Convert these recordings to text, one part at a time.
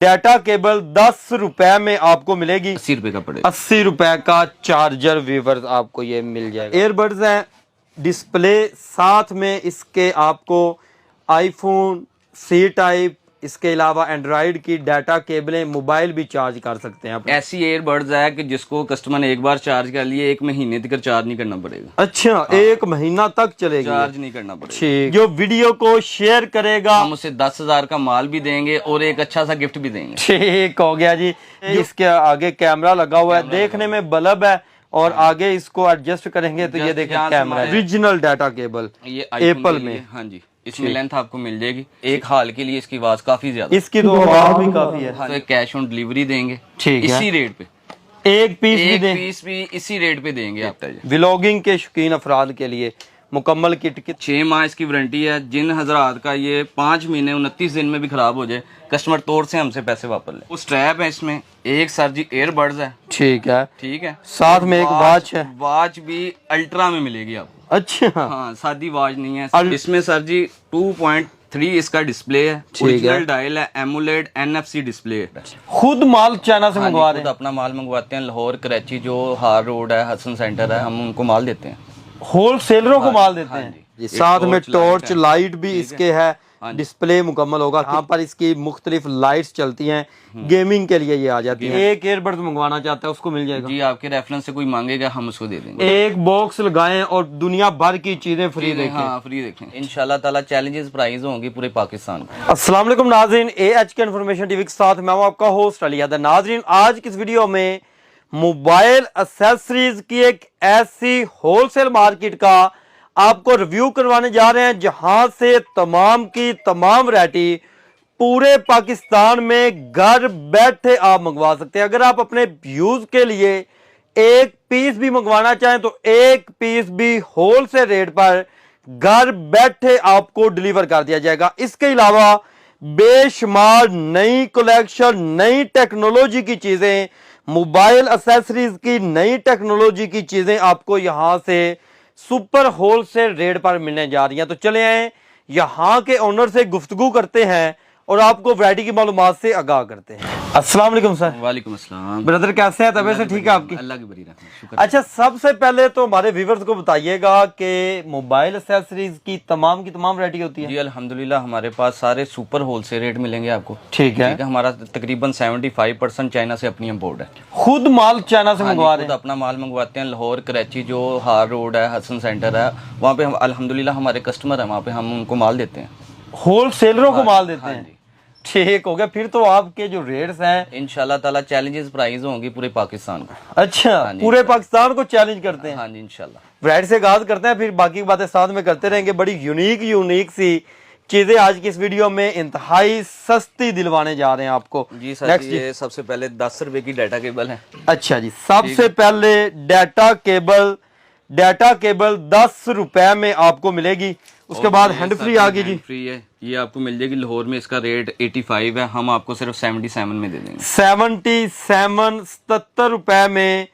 Data cable 10 रुपए में आपको मिलेगी। 80 रुपए का पड़ेगा। 80 रुपए का चार्जर व्यूवर्स आपको ये मिल जाएगा। एयरबड्स हैं, डिस्प्ले साथ में इसके आपको आईफोन सी टाइप, इसके अलावा एंड्रॉइड की डाटा केबलें, मोबाइल भी चार्ज कर सकते हैं आप। ऐसी एयरबड्स है कि जिसको कस्टमर ने एक बार चार्ज कर लिए 1 महीने तक चार्ज नहीं करना पड़ेगा। अच्छा, हाँ। 1 महीना तक चलेगा, चार्ज नहीं करना पड़ेगा। ठीक। जो वीडियो को शेयर करेगा हम उसे 10,000 का माल भी देंगे और एक अच्छा सा गिफ्ट भी देंगे। ठीक हो गया जी। इसके आगे कैमरा लगा हुआ है, देखने में बल्ब है और आगे इसको एडजस्ट करेंगे तो ये देखिए कैमरा, ओरिजिनल डाटा केबल ये एप्पल में। हाँ जी, इसमें लेंथ आपको मिल जाएगी। एक हाल के लिए इसकी आवाज काफी ज्यादा, इसकी तो आवाज भी काफी है। तो कैश ऑन डिलीवरी देंगे, ठीक है, इसी रेट पे। एक पीस भी इसी रेट पे देंगे आपको। व्लॉगिंग के शौकीन अफराद के लिए मुकम्मल किट की 6 माह इसकी वारंटी है। जिन हजरात का ये 5 महीने 29 दिन में भी खराब हो जाए, कस्टमर तौर से हमसे पैसे वापस ले। उस स्ट्रैप है इसमें, एक सर जी एयरबड्स है, ठीक है, ठीक है, साथ में एक वॉच है। वॉच भी अल्ट्रा में मिलेगी आपको। अच्छा, हाँ, सादी वॉच नहीं है इसमें सर जी। 2.3 इसका डिस्प्ले है, ओरिजिनल डायल है, एमोलेड NFC डिस्प्ले है। खुद माल चाइना से मंगवा रहे हैं? अपना माल मंगवाते हैं। लाहौर, कराची जो हार रोड है, हसन सेंटर है, हम उनको माल देते हैं। होलसेलरों को माल देते हैं। साथ में टॉर्च लाइट भी इसके है, डिस्प्ले मुकम्मल होगा। यहाँ पर इसकी मुख्तलिफ लाइट्स चलती हैं, गेमिंग के लिए ये आ जाती है। एक एयरबड्स मंगवाना चाहता है उसको मिल जाएगा जी। आपके रेफरेंस से कोई मांगेगा हम उसको दे देंगे। एक बॉक्स लगाएं और दुनिया भर की चीजें फ्री देखें। हाँ, फ्री देखें इंशाल्लाह ताला। चैलेंजेस प्राइस होंगी पूरे पाकिस्तान में। अस्सलाम वालेकुम नाज़रीन, AHK इन्फॉर्मेशन टीवी के साथ मैं हूं आपका होस्ट अली अदर। नाज़रीन, आज की इस वीडियो में मोबाइल एक्सेसरीज की एक ऐसी होलसेल मार्केट का आपको रिव्यू करवाने जा रहे हैं जहां से तमाम की तमाम वैरायटी पूरे पाकिस्तान में घर बैठे आप मंगवा सकते हैं। अगर आप अपने यूज के लिए एक पीस भी मंगवाना चाहें तो एक पीस भी होलसेल रेट पर घर बैठे आपको डिलीवर कर दिया जाएगा। इसके अलावा बेशुमार नई कलेक्शन, नई टेक्नोलॉजी की चीजें, मोबाइल एक्सेसरीज की नई टेक्नोलॉजी की चीजें आपको यहां से सुपर होलसेल रेट पर मिलने जा रही हैं। तो चले आए यहां के ओनर से गुफ्तगू करते हैं और आपको वैरायटी की मालूमात से आगाह करते हैं। अस्सलाम वालेकुम सर। वालेकुम अस्सलाम ब्रदर, कैसे हैं? तबीयत से ठीक है आपकी? अल्लाह की बड़ी रहमत, शुक्र। अच्छा, सबसे पहले तो हमारे व्यूवर्स को बताइएगा कि मोबाइल एक्सेसरीज की तमाम वैरायटी होती है? जी अल्हम्दुलिल्लाह, हमारे पास सारे सुपर होलसेल रेट मिलेंगे आपको। ठीक है। हमारा तकरीबन 75% चाइना से अपनी इम्पोर्ट है। खुद माल चाइना से मंगवा रहे हैं? अपना माल मंगवाते हैं। लाहौर, कराची जो हार रोड है, हसन सेंटर है, वहाँ पे हम अल्हम्दुलिल्लाह हमारे कस्टमर है, वहाँ पे हम उनको माल देते हैं। होलसेलरों को माल देते हैं? ठीक हो गया। फिर तो आपके जो रेट्स हैं इंशाल्लाह ताला चैलेंजेस प्राइस होंगी पूरे पाकिस्तान को। अच्छा, पूरे पाकिस्तान को चैलेंज करते हैं? हाँ जी इंशाल्लाह। वैरायटी से आगाज करते हैं, फिर बाकी बातें साथ में करते रहेंगे। बड़ी यूनिक सी चीजें आज की इस वीडियो में इंतहाई सस्ती दिलवाने जा रहे हैं आपको। जी सर, ये सबसे पहले 10 रुपए की डाटा केबल है। अच्छा जी, सबसे पहले डाटा केबल 10 रुपए में आपको मिलेगी। उसके बाद हैंड फ्री आ गई जी। फ्री है, ये आपको मिल जाएगी। लाहौर में इसका रेट 85 है, हम आपको सिर्फ 77 में दे देंगे। 77 रुपए में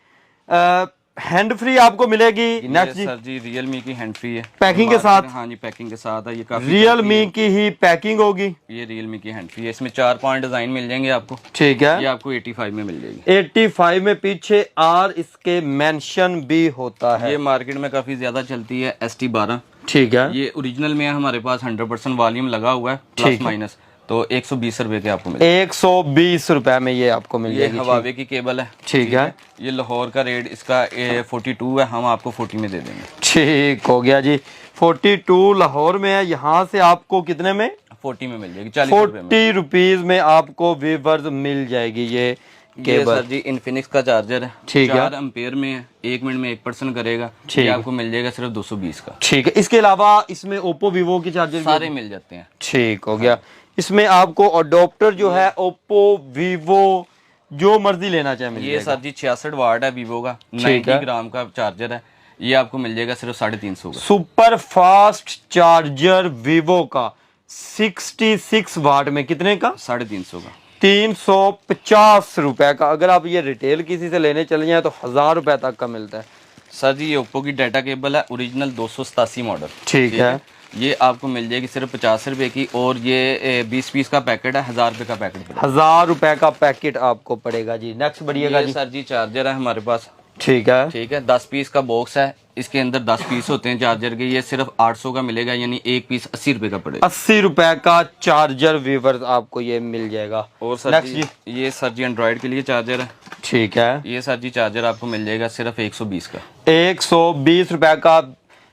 हैंड फ्री आपको मिलेगी। नेक्स्ट जी सर जी, रियलमी की हैंड फ्री है, पैकिंग के साथ। हाँ जी, पैकिंग के साथ है। ये काफी रियलमी की ही पैकिंग होगी। ये रियलमी की हैंड फ्री है, इसमें 4-5 डिजाइन मिल जाएंगे आपको। ठीक है, ये आपको 85 में मिल जाएगी। 85 में पीछे आर इसके मेंशन भी होता है। ये मार्केट में काफी ज्यादा चलती है, ST12। ठीक है, ये ओरिजिनल में है, हमारे पास 100% वॉल्यूम लगा हुआ है, प्लस माइनस। तो 120 रुपए के आपको मिलेगा। 120 रुपए में ये आपको मिल जाएगी। हवावे की केबल है। ठीक है, ये लाहौर का रेट इसका 42 है, हम आपको 40 में दे देंगे। ठीक हो गया जी। 42 लाहौर में है, यहाँ से आपको कितने में? 40 में मिल जाएगी। 40 रुपीज में आपको व्यूअर्स मिल जाएगी ये केबल। सर जी इन्फिनिक्स का चार्जर है, ठीक है, 4 एम्पेयर में है, 1 मिनट में 1% करेगा। ये आपको मिल जाएगा सिर्फ 220 का। ठीक है। इसके अलावा इसमें ओप्पो वीवो के चार्जर सारे मिल जाते हैं। ठीक हो गया। इसमें आपको अडोप्टर जो है ओप्पो वीवो जो मर्जी लेना चाहे मिल ये सर जी 66 वाट है वीवो का, 90 ग्राम का चार्जर है। ये आपको मिल जाएगा सिर्फ 350 का। सुपर फास्ट चार्जर वीवो का 66 वाट में कितने का? 350 का। 350 रुपए का। अगर आप ये रिटेल किसी से लेने चले जाए तो 1000 रुपए तक का मिलता है। सर जी ये ओप्पो की डाटा केबल है, ओरिजिनल 287 मॉडल। ठीक है, ये आपको मिल जाएगी सिर्फ 50 रुपए की, और ये 20 पीस का पैकेट है, 1000 रुपए का पैकेट पड़ेगा। 1000 रुपए का पैकेट आपको पड़ेगा जी। नेक्स्ट बढ़िएगा ये जी। सर जी चार्जर है हमारे पास, ठीक है, ठीक है, 10 पीस का बॉक्स है, इसके अंदर 10 पीस होते हैं चार्जर के। ये सिर्फ 800 का मिलेगा, यानी एक पीस 80 रुपए का पड़ेगा। 80 रुपए का चार्जर वीवर्स आपको ये मिल जाएगा। और सर नेक्स्ट जी ये सर जी एंड्रॉइड के लिए चार्जर है, ठीक है, ये सर जी चार्जर आपको मिल जाएगा सिर्फ 120 का। 120 रुपए का,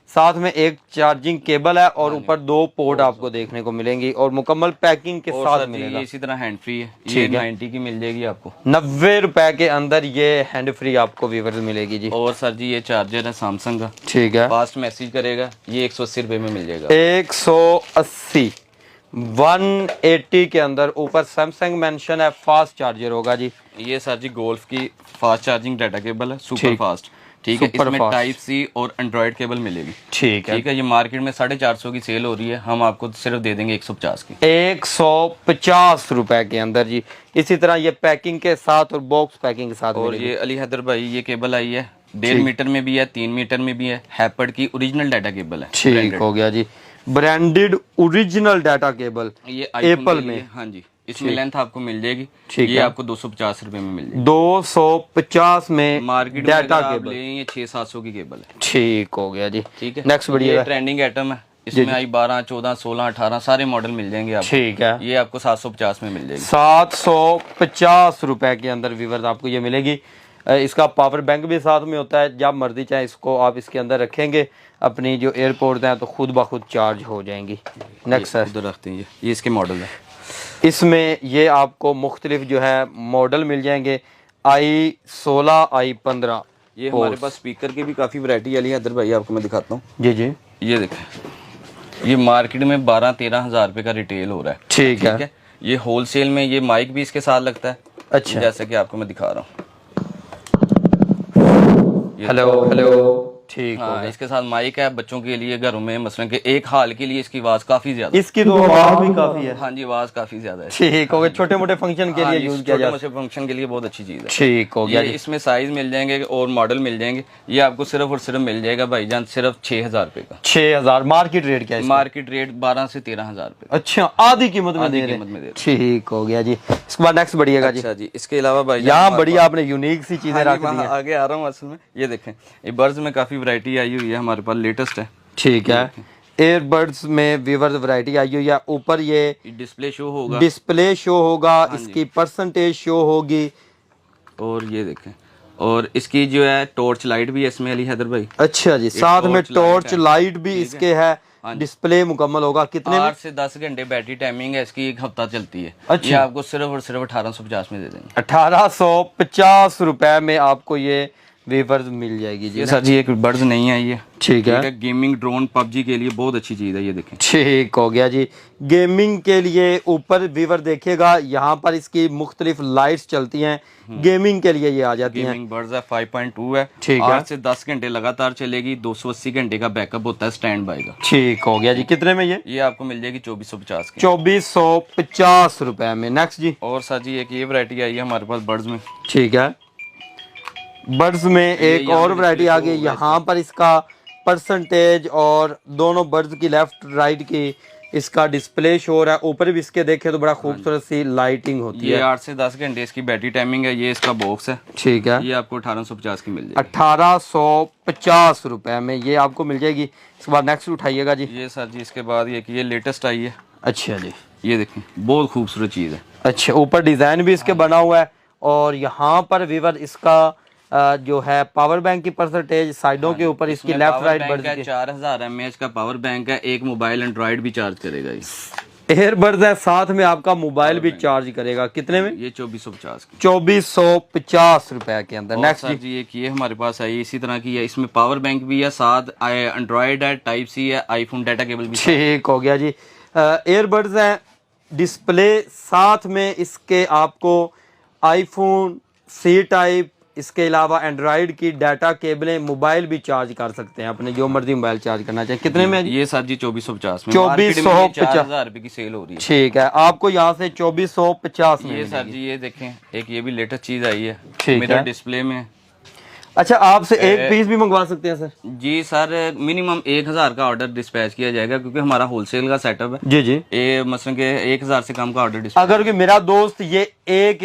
साथ में एक चार्जिंग केबल है और ऊपर 2 पोर्ट आपको देखने को मिलेंगी और मुकम्मल पैकिंग के और साथ सर जी मिलेगा। ये इसी तरह हैंड फ्री है, ये ठीक है। 90 की मिल जाएगी आपको। 90 रुपए के अंदर ये हैंड फ्री आपको वीवर्स मिलेगी जी। और सर जी ये चार्जर है सैमसंग का, ठीक है, फास्ट मैसेज करेगा, ये 180 रुपए में मिल जाएगा। 180 180 के अंदर ऊपर सैमसंग मेंशन है, फास्ट चार्जर होगा जी। ये सर जी गोल्फ की फास्ट चार्जिंग डाटा केबल है, सुपर ठीक। फास्ट, ठीक है। सुपर इसमें फास्ट। टाइप सी और एंड्रॉइड केबल मिलेगी, ठीक है, ठीक है। ये मार्केट में 450 की सेल हो रही है, हम आपको सिर्फ दे देंगे 150 की। 150 रुपए के अंदर जी। इसी तरह ये पैकिंग के साथ और बॉक्स पैकिंग के साथ और मिलेगी। ये अली हैदर भाई ये केबल आई है, 1.5 मीटर में भी है, 3 मीटर में भी है, हैपर्ड की ओरिजिनल डाटा केबल है, ठीक branded। हो गया जी, ब्रांडेड ओरिजिनल डाटा केबल ये एप्पल iPhone के में। लिए, हाँ जी, इसमें लेंथ आपको मिल जाएगी, ठीक ये है। आपको 250 रुपए में मिल जाएगी। 250 में मार्केट में डाटा अगर आप केबल, लें ये 600-700 की केबल है, ठीक हो गया जी। ठीक है। नेक्स्ट ये बढ़िएगा। ट्रेंडिंग आइटम है, इसमें आई 12, 14, 16, 18 सारे मॉडल मिल जाएंगे आपको, ठीक है, ये आपको 750 में मिल जाएगी। 750 रुपए के अंदर व्यूअर्स आपको ये मिलेगी। इसका पावर बैंक भी साथ में होता है, जब मर्जी चाहे इसको आप इसके अंदर रखेंगे, अपनी जो एयरपोर्ट हैं तो खुद ब खुद चार्ज हो जाएंगी। नेक्स्ट है, उधर रखते हैं, ये इसके मॉडल है। इसमें ये आपको मुख्तलिफ जो है मॉडल मिल जाएंगे, i16, i15। ये हमारे पास स्पीकर की भी काफ़ी वैरायटी अली हैदर भाई, आपको मैं दिखाता हूँ। जी जी, ये देखें, ये मार्केट में 12-13 हज़ार रुपये का रिटेल हो रहा है, ठीक है। ये होलसेल में ये माइक भी इसके साथ लगता है, अच्छा, जैसे कि आपको मैं दिखा रहा हूँ। हेलो हेलो, ठीक हो हाँ, गया। इसके साथ माइक है बच्चों के लिए, घरों में मसलन के एक हाल के लिए इसकी आवाज़ काफ़ी ज़्यादा, इसकी तो आवाज भी काफी है, हाँ जी, आवाज़ काफ़ी ज़्यादा है, ठीक हो गया। छोटे मोटे फंक्शन के हाँ लिए जी, यूज किया जा छोटे मोटे फंक्शन के लिए बहुत अच्छी चीज़ है। ठीक हो गया ये जी। इसमें साइज मिल जाएंगे और मॉडल मिल जाएंगे, ये आपको सिर्फ और सिर्फ मिल जाएगा भाईजान सिर्फ 6,000 रुपये का। 6000 मार्केट रेट क्या है इसका? मार्केट रेट 12 से 13 हज़ार रुपये। अच्छा, आधी कीमत में आधी दे रहे कीमत में दे हैं, रहे ठीक हो गया जी। इसके बाद नेक्स्ट बढ़िएगा जी। अच्छा जी, इसके अलावा भाई यहाँ बढ़िया आपने यूनिक सी चीजें रख दी हैं। आगे आ रहा हूँ असल में, ये देखें, ये बर्ड्स में काफ़ी वैरायटी आई हुई है हमारे पास, लेटेस्ट है, ठीक है। एयरबड्स में वीवर्स वैरायटी आई हुई है। ऊपर ये डिस्प्ले शो होगा, डिस्प्ले शो होगा, इसकी परसेंटेज शो होगी, और ये देखें, और इसकी जो है टॉर्च लाइट भी है इसमें अली हैदर भाई। अच्छा जी, साथ में torch light टॉर्च है। लाइट भी इसके है, डिस्प्ले मुकम्मल होगा। कितने में? 8 से 10 घंटे बैटरी टाइमिंग है इसकी, 1 हफ्ता चलती है। अच्छा। ये आपको सिर्फ और सिर्फ 1850 में दे देंगे। 1850 रुपए में आपको ये वेफर्स मिल जाएगी जी। ये सर जी एक बर्ड्स नहीं आई है, ठीक है, गेमिंग ड्रोन पबजी के लिए बहुत अच्छी चीज़ है, ये देखें। ठीक हो गया जी। गेमिंग के लिए ऊपर व्यूअर देखिएगा, यहाँ पर इसकी मुख्तलिफ लाइट्स चलती हैं, गेमिंग के लिए ये आ जाती हैं। गेमिंग बर्ड्स है, 5.2 है, ठीक है। 8 से 10 घंटे लगातार चलेगी, 280 घंटे का बैकअप होता है स्टैंड बाय का। ठीक हो गया जी। कितने में ये? ये आपको मिल जाएगी 2450 की। 2450 रुपए में। नेक्स्ट जी। और सर जी एक ये वैरायटी आई है हमारे पास बर्ड्स में, ठीक है, बर्ड्स में एक यहाँ और पे वैरायटी display आ show गई। होगा यहाँ पर इसका परसेंटेज और दोनों बर्ड्स की लेफ्ट राइट की इसका डिस्प्ले शो हो रहा है। ऊपर भी इसके देखे तो बड़ा खूबसूरत सी लाइटिंग होती ये है। 8 से 10 घंटे इसकी बैटरी टाइमिंग है। ये इसका बॉक्स है, ठीक है, ये आपको 1850 की मिल जाएगी। 1850 रुपए में ये आपको मिल जाएगी। इसके बाद नेक्स्ट उठाइएगा जी। ये सर जी इसके बाद ये लेटेस्ट आई है, अच्छा जी, ये देखें, बहुत खूबसूरत चीज़ है। अच्छा, ऊपर डिजाइन भी इसके बना हुआ है और यहाँ पर वीवर इसका जो है पावर बैंक की परसेंटेज साइडों के ऊपर इसकी लेफ्ट राइट बर्ड्स की 4000 mAh का पावर बैंक है, एक मोबाइल एंड्रॉइड भी चार्ज करेगा। ये एयरबड्स है, साथ में आपका मोबाइल भी चार्ज करेगा। कितने में? ये 2450 की। 2450 रुपए के अंदर। और नेक्स्ट सर जी एक ये हमारे पास आई इसी तरह की है, इसमें पावर बैंक भी है, साथ एंड्रॉइड है, टाइप सी है, आईफोन डाटा केबल भी। ठीक हो गया जी। एयरबड्स हैं, डिस्प्ले साथ में इसके आपको आईफोन सी टाइप, इसके अलावा एंड्रॉइड की डाटा केबलें, मोबाइल भी चार्ज कर सकते हैं, अपने जो मर्जी मोबाइल चार्ज करना चाहे। कितने में? ये सर जी 2450 में। 2450 4000 रुपए की सेल हो रही है। ठीक है, आपको यहाँ से 2450 में ये सर जी ये देखें, एक ये भी लेटेस्ट चीज आई है, ठीक मिरर है। डिस्प्ले में। अच्छा, आपसे एक पीस भी मंगवा सकते हैं सर? जी सर, मिनिमम 1000 का ऑर्डर डिस्पैच किया जाएगा क्योंकि हमारा होलसेल का सेटअप है। जी जी। ये मसलन के 1000 से कम का ऑर्डर डिस्पैच। अगर कि मेरा दोस्त ये एक